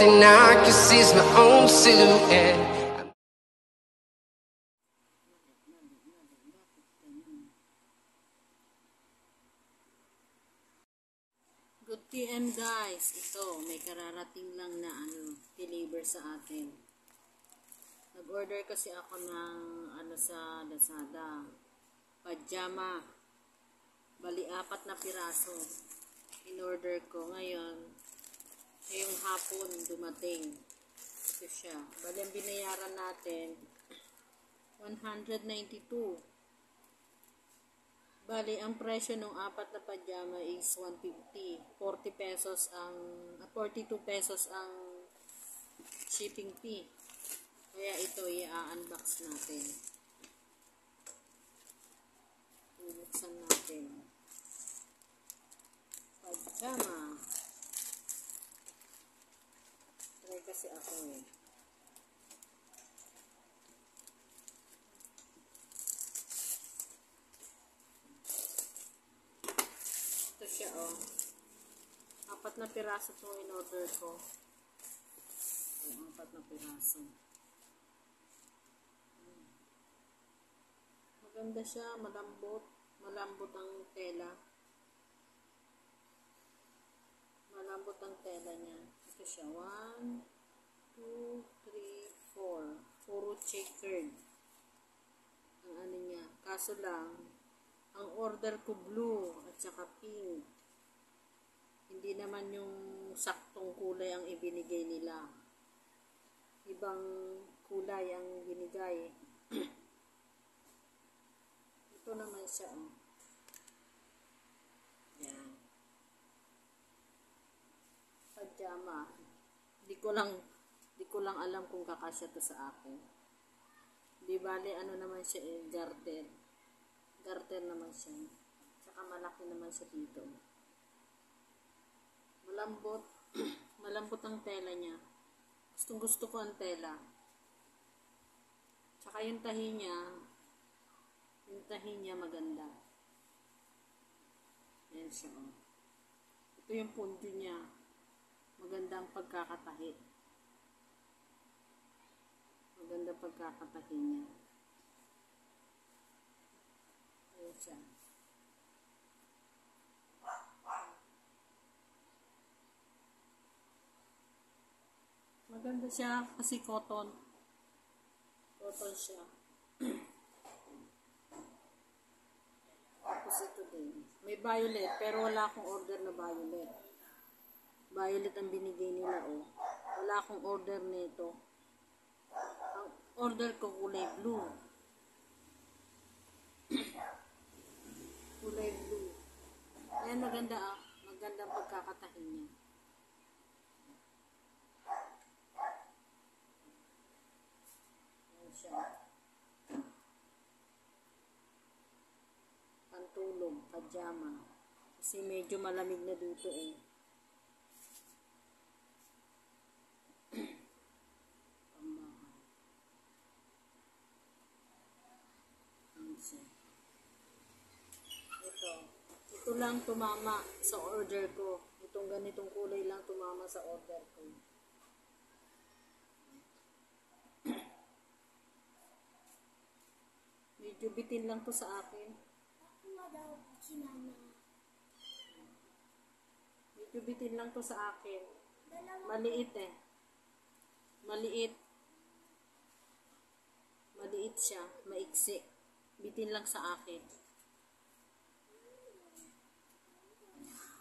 thing I can see is my own silhouette. Good PM guys, ito may kararating lang na deliver sa atin. Nag-order kasi ako ng sa Lazada, pajama, bali 4 na piraso. In-order ko ngayon, ngayong hapon dumating. Ito siya, bali ang binayaran natin 192. Bali, ang presyo ng 4 na pajama is 150. 42 pesos ang shipping fee. Kaya ito, i-unbox natin. Bubuksan natin. Pajama. Try kasi ako eh. Siya oh. 4 na piraso itong in-order ko. Oh, 4 na piraso. Maganda siya, malambot. Malambot ang tela. Malambot ang tela niya. Ito siya. 1, 2, 3, 4. Puro checkered. Ang niya. Kaso lang, ang order ko blue at saka pink. Hindi naman yung saktong kulay ang ibinigay nila. Ibang kulay ang binigay. Ito naman siya. Oh. Yan. Pajama. Di ko lang alam kung kakasya to sa akin. Di bali naman siya garter. Garter naman siya. Saka malaki naman siya dito. Malambot. Malambot ang tela niya. Gustong gusto ko ang tela. Saka yung tahi niya. Yung tahi niya maganda. Yan siya. Oh. Ito yung pundo niya. Maganda ang pagkakatahi. Maganda pagkakatahi niya. Ayan siya. Maganda siya kasi cotton. Cotton siya. Tapos ito din. May violet pero wala akong order na violet. Violet ang binigay nila oh. Wala akong order nito. Ang order ko kulay blue. Kulay blue. Ayan maganda ah. Magandang pagkakatahin niya. Ayan siya. Pantulog, pajama. Kasi medyo malamig na dito eh. Ito lang tumama sa order ko. Itong ganitong kulay lang tumama sa order ko. Medyo bitin lang to sa akin. Medyo bitin lang to sa akin. Maliit eh. Maliit. Maliit siya. Maiksi. Bitin lang sa akin.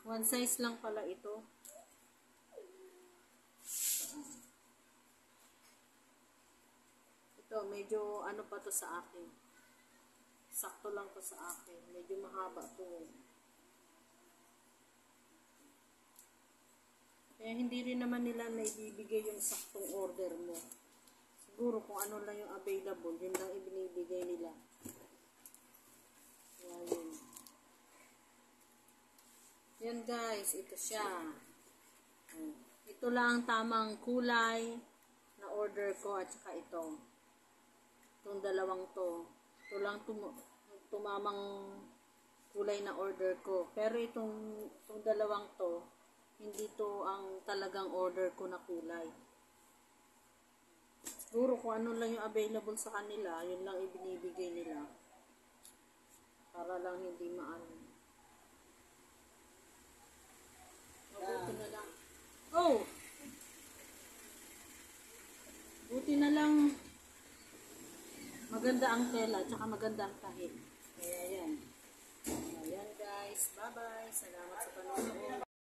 One size lang pala ito. Ito, medyo pa to sa akin. Sakto lang to sa akin. Medyo mahaba to. Kaya hindi rin naman nila naibibigay yung saktong order mo. Siguro kung ano lang yung available, yun lang ibinibigay nila. Ayan. Yan guys, ito siya. Ito lang ang tamang kulay na order ko at saka ito. Itong dalawang to. Ito lang tumamang kulay na order ko. Pero itong dalawang to, hindi to ang talagang order ko na kulay. Siguro kung ano lang yung available sa kanila, yun lang ibinibigay nila. Para lang hindi maano. Buti na lang. Oh! Buti na lang maganda ang tela, tsaka maganda ang tahi. Kaya yan. Ayan guys. Bye-bye. Salamat sa panonood.